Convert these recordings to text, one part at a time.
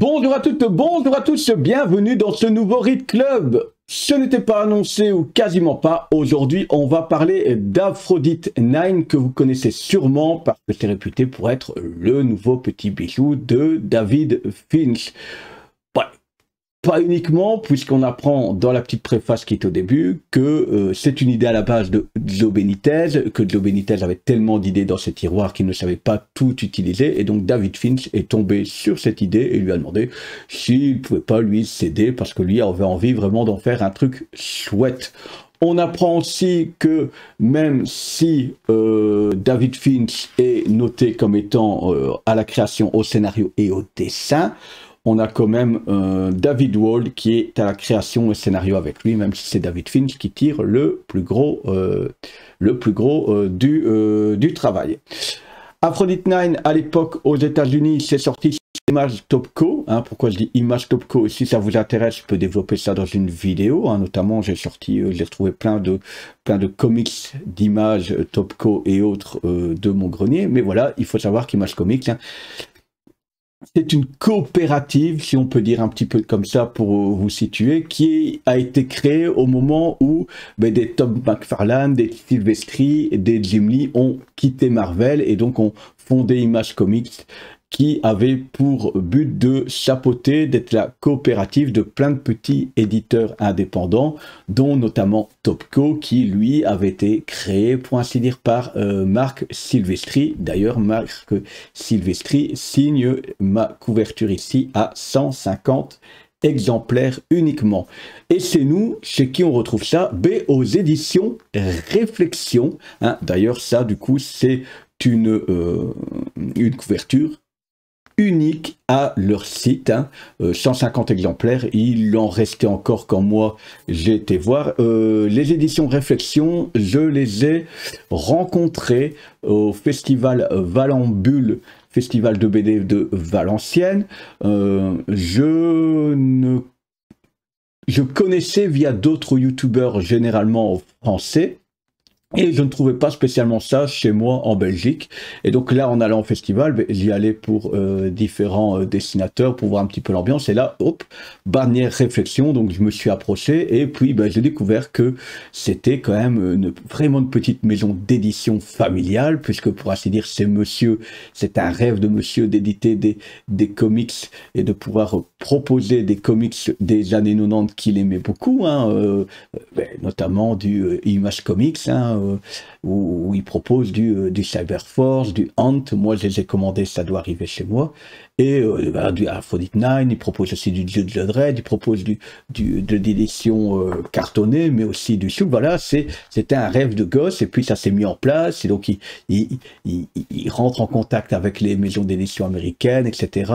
Bonjour à toutes, bonjour à tous, bienvenue dans ce nouveau Read Club. Ce n'était pas annoncé ou quasiment pas. Aujourd'hui, on va parler d'Aphrodite 9 que vous connaissez sûrement parce que c'est réputé pour être le nouveau petit bijou de David Finch. Ouais. Pas uniquement, puisqu'on apprend dans la petite préface qui est au début que c'est une idée à la base de Joe Benitez, que Joe Benitez avait tellement d'idées dans ses tiroirs qu'il ne savait pas tout utiliser, et donc David Finch est tombé sur cette idée et lui a demandé s'il ne pouvait pas lui céder, parce que lui avait envie vraiment d'en faire un truc chouette. On apprend aussi que même si David Finch est noté comme étant à la création, au scénario et au dessin, on a quand même David Wald qui est à la création et au scénario avec lui, même si c'est David Finch qui tire le plus gros du travail. Aphrodite 9, à l'époque, aux États-Unis, c'est sorti sur Image Topco. Pourquoi je dis Image Topco? Si ça vous intéresse, je peux développer ça dans une vidéo. Notamment, j'ai trouvé plein de comics d'Image Topco et autres de mon grenier. Mais voilà, il faut savoir qu'Image Comics, c'est une coopérative, si on peut dire un petit peu comme ça pour vous situer, qui a été créée au moment où des Tom McFarlane, des Silvestri, des Jim Lee ont quitté Marvel et donc ont fondé Image Comics, qui avait pour but de chapeauter, d'être la coopérative de plein de petits éditeurs indépendants, dont notamment Topco, qui lui avait été créé, pour ainsi dire, par Marc Silvestri. D'ailleurs, Marc Silvestri signe ma couverture ici à 150 exemplaires uniquement. Et c'est nous, chez qui on retrouve ça, aux éditions Réflexion. D'ailleurs, ça, du coup, c'est une couverture unique à leur site, 150 exemplaires, il en restait encore quand moi j'ai été voir. Les éditions Réflexion, je les ai rencontrées au festival Valambule, festival de BD de Valenciennes. Je connaissais via d'autres youtubeurs généralement français, et je ne trouvais pas spécialement ça chez moi en Belgique. Et donc là, en allant au festival, j'y allais pour différents dessinateurs, pour voir un petit peu l'ambiance. Et là, hop, bannière Réflexion, donc je me suis approché. Et puis, j'ai découvert que c'était quand même vraiment une petite maison d'édition familiale, puisque pour ainsi dire, c'est un rêve de monsieur d'éditer des comics et de pouvoir proposer des comics des années 90 qu'il aimait beaucoup, notamment du Image Comics, où il propose du Cyberforce, du Hunt. Moi je les ai commandés, ça doit arriver chez moi. Et du Aphrodite 9, il propose aussi du Judge Dredd, il propose de l'édition cartonnée, mais aussi du sous. Voilà, c'était un rêve de gosse, et puis ça s'est mis en place, et donc il rentre en contact avec les maisons d'édition américaines, etc.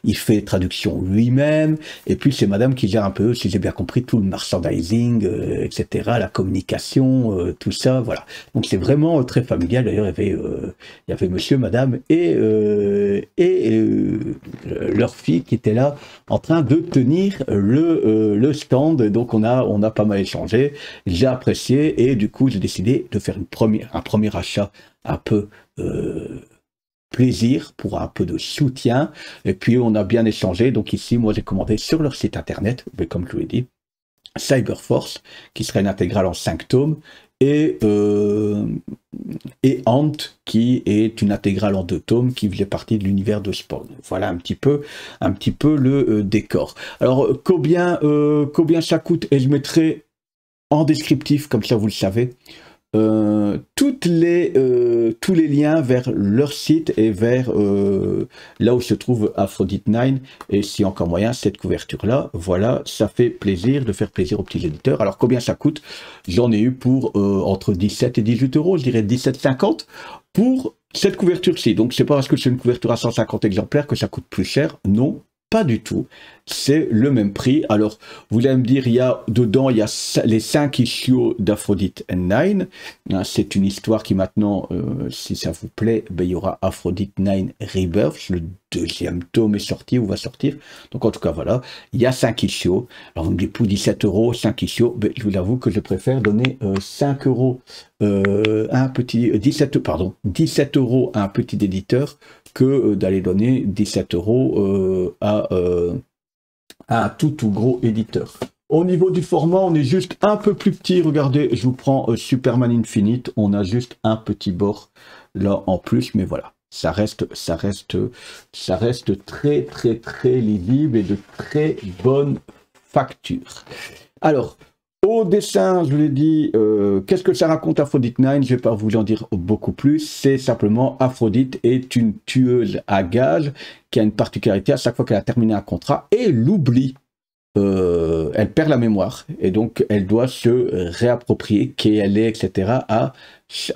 Il fait traduction lui-même, et puis c'est madame qui gère un peu, si j'ai bien compris, tout le merchandising, etc., la communication, tout ça, voilà. Donc c'est vraiment très familial. D'ailleurs, il y avait monsieur, madame, et leur fille qui était là en train de tenir le stand. Donc on a pas mal échangé, j'ai apprécié, et du coup j'ai décidé de faire un premier achat un peu plaisir, pour un peu de soutien, et puis on a bien échangé. Donc ici, moi j'ai commandé sur leur site internet, mais comme je vous l'ai dit, Cyberforce, qui serait une intégrale en 5 tomes, et Ant, qui est une intégrale en 2 tomes, qui faisait partie de l'univers de Spawn. Voilà un petit peu le décor. Alors combien ça coûte, et je mettrai en descriptif, comme ça vous le savez, tous les liens vers leur site et vers là où se trouve Aphrodite 9, et si encore moyen, cette couverture là. Voilà, ça fait plaisir de faire plaisir aux petits éditeurs. Alors combien ça coûte? J'en ai eu pour entre 17 et 18 euros, je dirais 17,50 pour cette couverture-ci. Donc c'est pas parce que c'est une couverture à 150 exemplaires que ça coûte plus cher, non, pas du tout. c'est le même prix. Alors, vous allez me dire, il y a les 5 issues d'Aphrodite Nine. Hein, c'est une histoire qui maintenant, si ça vous plaît, ben, il y aura Aphrodite Nine Rebirth, le deuxième tome est sorti ou va sortir. Donc en tout cas, voilà, il y a 5 issues. Alors, on me dit pour 17 €, 5 issues. Ben, je vous avoue que je préfère donner 5 € à un petit 17 € à un petit éditeur que d'aller donner 17 € à un tout gros éditeur. Au niveau du format, on est juste un peu plus petit. Regardez, je vous prends Superman Infinite. On a juste un petit bord là en plus, mais voilà. Ça reste très lisible et de très bonne facture. Alors, au dessin, je vous l'ai dit, qu'est-ce que ça raconte Aphrodite Nine? Je ne vais pas vous en dire beaucoup plus. C'est simplement Aphrodite est une tueuse à gages qui a une particularité à chaque fois qu'elle a terminé un contrat et l'oublie. Elle perd la mémoire et donc elle doit se réapproprier qui elle est, etc.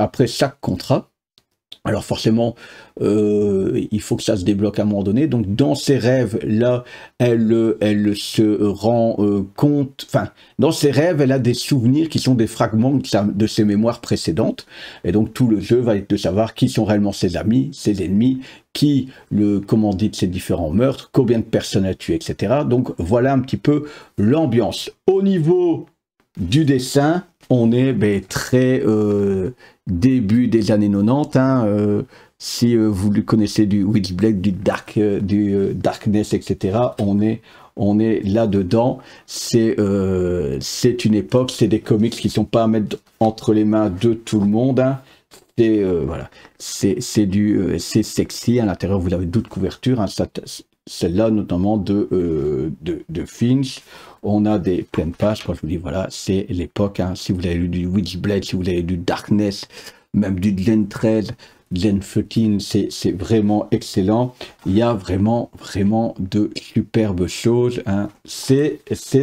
après chaque contrat. Alors forcément, il faut que ça se débloque à un moment donné. Donc dans ses rêves, là, elle se rend compte... Enfin, dans ses rêves, elle a des souvenirs qui sont des fragments de ses mémoires précédentes. Et donc tout le jeu va être de savoir qui sont réellement ses amis, ses ennemis, qui le commandite ses différents meurtres, combien de personnes a tué, etc. Donc voilà un petit peu l'ambiance. Au niveau du dessin, on est très début des années 90. Hein, si vous connaissez du Witchblade, du Darkness, etc., on est là-dedans. C'est une époque, c'est des comics qui ne sont pas à mettre entre les mains de tout le monde. Hein. Voilà, c'est sexy. À l'intérieur, vous avez d'autres couvertures. Hein, celle-là, notamment de Finch. On a des pleines pages. Quand je vous dis, voilà, c'est l'époque. Hein, si vous avez lu du Witchblade, si vous avez lu du Darkness, même du Gen 13, Gen 13, c'est vraiment excellent. Il y a vraiment de superbes choses. Hein. C'est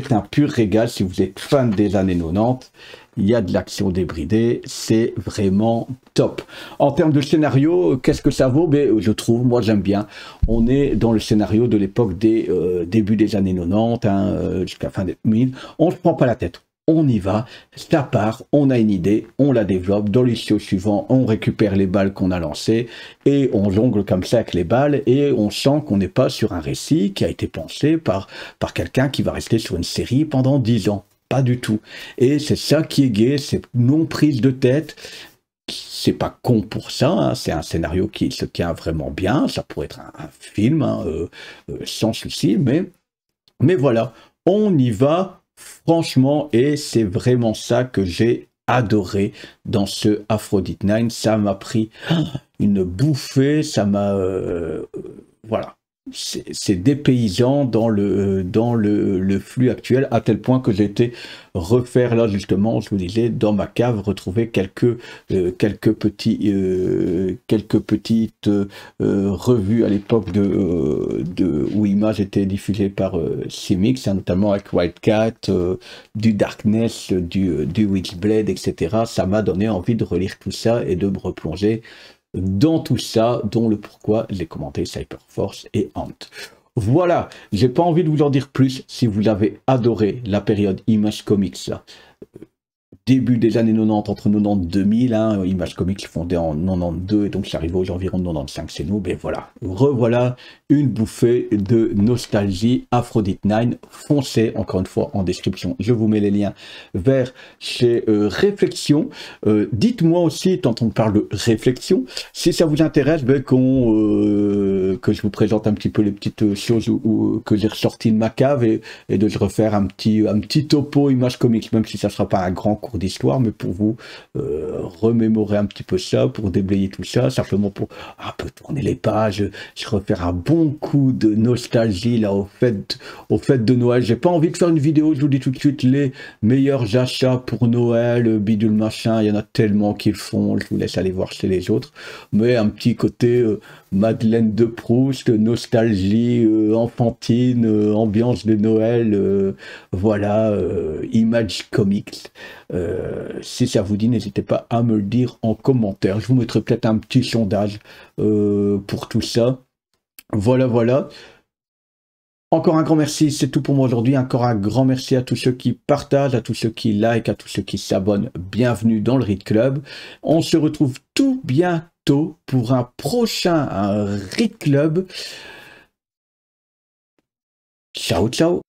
un pur régal si vous êtes fan des années 90. Il y a de l'action débridée, c'est vraiment top. En termes de scénario, qu'est-ce que ça vaut? Je trouve, moi j'aime bien. On est dans le scénario de l'époque des début des années 90, hein, jusqu'à fin des 2000. On ne se prend pas la tête. On y va, ça part, on a une idée, on la développe. Dans l'issue suivant, on récupère les balles qu'on a lancées et on jongle comme ça avec les balles et on sent qu'on n'est pas sur un récit qui a été pensé par quelqu'un qui va rester sur une série pendant 10 ans. Pas du tout. Et c'est ça qui est gai, c'est non prise de tête. C'est pas con pour ça, hein. C'est un scénario qui se tient vraiment bien. Ça pourrait être un film, hein, sans souci, mais voilà, on y va franchement et c'est vraiment ça que j'ai adoré dans ce Aphrodite Nine. Ça m'a pris une bouffée, ça m'a... voilà. C'est dépaysant dans le flux actuel, à tel point que j'ai été refaire là justement, je vous disais, dans ma cave, retrouver quelques petites revues à l'époque où Image était diffusée par CMX, hein, notamment avec White Cat, du Darkness, du Witchblade, etc. Ça m'a donné envie de relire tout ça et de me replonger dans tout ça, dont le pourquoi j'ai commenté Cyberforce et Ant. Voilà, j'ai pas envie de vous en dire plus. Si vous avez adoré la période Image Comics, là, début des années 90, entre 90 et 2000, hein, Image Comics fondée en 92, et donc ça arrive aux environs de 95 chez nous, mais voilà, revoilà une bouffée de nostalgie. Aphrodite Nine, foncez, encore une fois, en description, je vous mets les liens vers chez Réflexion. Dites-moi aussi, tant on parle de réflexion, si ça vous intéresse, que je vous présente un petit peu les petites choses que j'ai ressorties de ma cave, et de refaire un petit topo Image Comics, même si ça ne sera pas un grand cours d'histoire, mais pour vous remémorer un petit peu ça, pour déblayer tout ça, simplement pour un peu tourner les pages, je refaire un bon coup de nostalgie là au fait de Noël. J'ai pas envie de faire une vidéo, je vous dis tout de suite, les meilleurs achats pour Noël, bidule machin, il y en a tellement qui le font, je vous laisse aller voir chez les autres, mais un petit côté Madeleine de Proust, nostalgie enfantine, ambiance de Noël, voilà, Image Comics. Si ça vous dit, n'hésitez pas à me le dire en commentaire. Je vous mettrai peut-être un petit sondage pour tout ça. Voilà. Encore un grand merci, c'est tout pour moi aujourd'hui. Encore un grand merci à tous ceux qui partagent, à tous ceux qui like, à tous ceux qui s'abonnent. Bienvenue dans le Read Club. On se retrouve tout bientôt pour un prochain Read Club. Ciao, ciao.